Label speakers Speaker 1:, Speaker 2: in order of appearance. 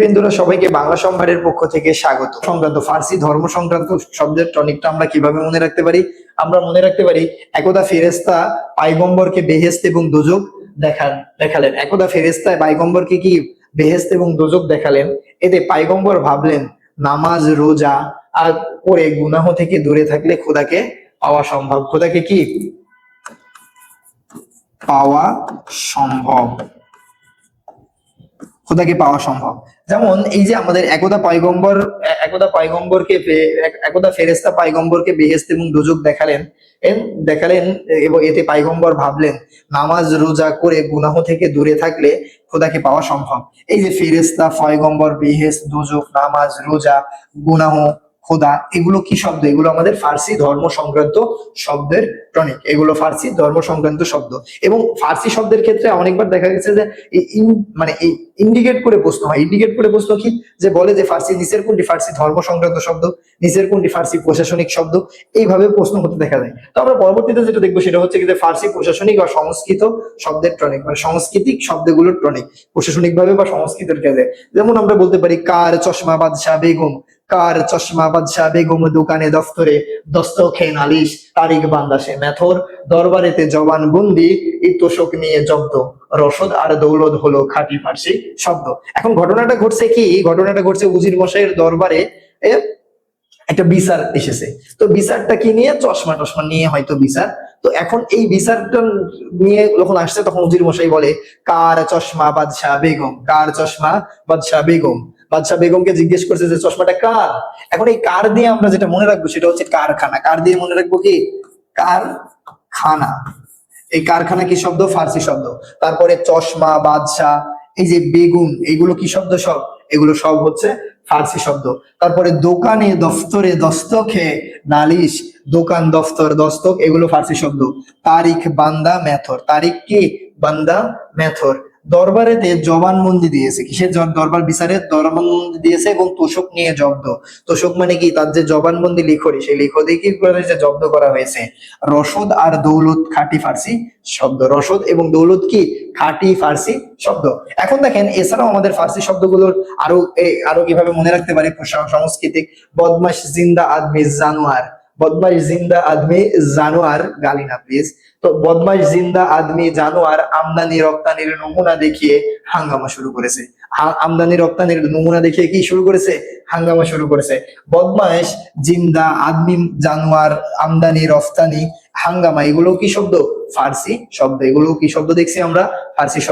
Speaker 1: বন্ধুরা, সবাইকে বাংলা সম্ভারের পক্ষ থেকে স্বাগত। সংক্রান্ত ফার্সি ধর্ম সংক্রান্ত শব্দের টনিকটা আমরা কিভাবে মনে রাখতে পারি? আমরা মনে রাখতে পারি, একদা ফেরেশতা পয়গম্বরকে বেহেশত এবং দোজখ দেখালেন। একদা ফেরেশতা পয়গম্বরকে কি বেহেশত এবং দোজখ দেখালেন। এতে পয়গম্বর ভাবলেন, নামাজ রোজা আর করে গুনাহ থেকে দূরে থাকলে খোদাকে পাওয়া সম্ভব। খোদাকে কি পাওয়া সম্ভব? খোদাকে পাওয়া সম্ভব। যেমন এই যে আমাদের একদা ফেরেশতা পয়গম্বরকে বেহেশত এবং দোজখ দেখালেন এবং এতে পয়গম্বর ভাবলেন, নামাজ রোজা করে গুনাহ থেকে দূরে থাকলে খোদাকে পাওয়া সম্ভব। এই যে ফেরেশতা, পয়গম্বর, বেহেশত, দোজখ, নামাজ, রোজা, গুনাহ, খোদা, এগুলো কি শব্দ? এগুলো আমাদের ফার্সি ধর্ম সংক্রান্ত শব্দের টনিক। এগুলো ফার্সি ধর্ম সংক্রান্ত শব্দ। এবং ফার্সি শব্দের ক্ষেত্রে অনেকবার দেখা গেছে যে এই ইন্ডিকেট করে প্রশ্ন হয়। ইন্ডিকেট করে প্রশ্ন কি, যে বলে যে ফার্সি নিচের কোনটি ফার্সি ধর্ম সংক্রান্ত শব্দ, নিচের কোনটি ফার্সি প্রশাসনিক শব্দ, এইভাবে প্রশ্ন হতে দেখা যায়। তো আমরা পরবর্তীতে যেটা দেখবো সেটা হচ্ছে কি, যে ফার্সি প্রশাসনিক বা সংস্কৃত শব্দের টনিক, মানে সাংস্কৃতিক শব্দগুলোর টনিক প্রশাসনিক ভাবে বা সংস্কৃতের কাজে। যেমন আমরা বলতে পারি, কার চশমা বাদশাহ বেগম, কার চশমা বাদশাহ বেগম দোকানে দফতরে, দস্তখে নালিশ, তারিখ বান্দাসে মেথর, দরবারেতে জবান বন্দি, এই তোষক নিয়ে জব্দ, রসদ আর দৌলত হলো খাঁটি ফার্সি শব্দ। এখন ঘটনাটা ঘটছে উজির মশাইয়ের দরবারে একটা বিচার এসেছে। তো বিচারটা কি নিয়ে? চশমা টশমা নিয়ে হয়তো বিচার। তো এখন এই বিচারটা নিয়ে যখন আসছে, তখন উজির মশাই বলে, কার চশমা বাদশাহ বেগম, কার চশমা বাদশাহ বেগম। বাদশাহ বেগমকে জিজ্ঞেস করছে যে চশমাটা কার। এখন এই কার দিয়ে আমরা যেটা মনে রাখবো সেটা হচ্ছে কারখানা। কার দিয়ে মনে রাখবো? কি কারখানা। এই কারখানা কি শব্দ? ফার্সি শব্দ। তারপরে চশমা, বাদশাহ, এই যে বেগুন, এগুলো কি শব্দ? সব এগুলো সব হচ্ছে ফার্সি শব্দ। তারপরে দোকানে দফতরে, দস্তখে নালিশ, দোকান, দফতর, দস্তক, এগুলো ফার্সি শব্দ। তারিখ বান্দা মেথর, তারিখ কি? বান্দা মেথর। দরবারেতে জবানবন্দি দিয়েছে। কিসের দরবার? বিচারের জবানবন্দি দিয়েছে। এবং তোষক নিয়ে জব্দ। তোষক মানে কি? তার যে জবানবন্দি লিখরি, সেই লিখরি কি করেছে? জব্দ করা হয়েছে। রসদ আর দৌলত খাঁটি ফার্সি শব্দ। রসদ এবং দৌলত কি? খাঁটি ফার্সি শব্দ। এখন দেখেন, এছাড়াও আমাদের ফার্সি শব্দগুলোর আরো কিভাবে মনে রাখতে পারি? সাংস্কৃতিক। বদমাশ জিন্দা আদমি জানোয়ার, বদমাশ জিন্দা আদমি জানোয়ার, গালি না প্লিজ। তো বদমাশ জিন্দা আদমি জানোয়ার আমদানি রপ্তানির নমুনা দেখিয়ে হাঙ্গামা শুরু করেছে। আমদানি রপ্তানির নমুনা দেখিয়ে কি শুরু করেছে? হাঙ্গামা শুরু করেছে। বদমাশ জিন্দা আদমি জানোয়ার, আমদানি রফতানি, হাঙ্গামা, এগুলো কি শব্দ? ফার্সি শব্দ। এগুলো কি শব্দ দেখছি আমরা? ফার্সি শব্দ।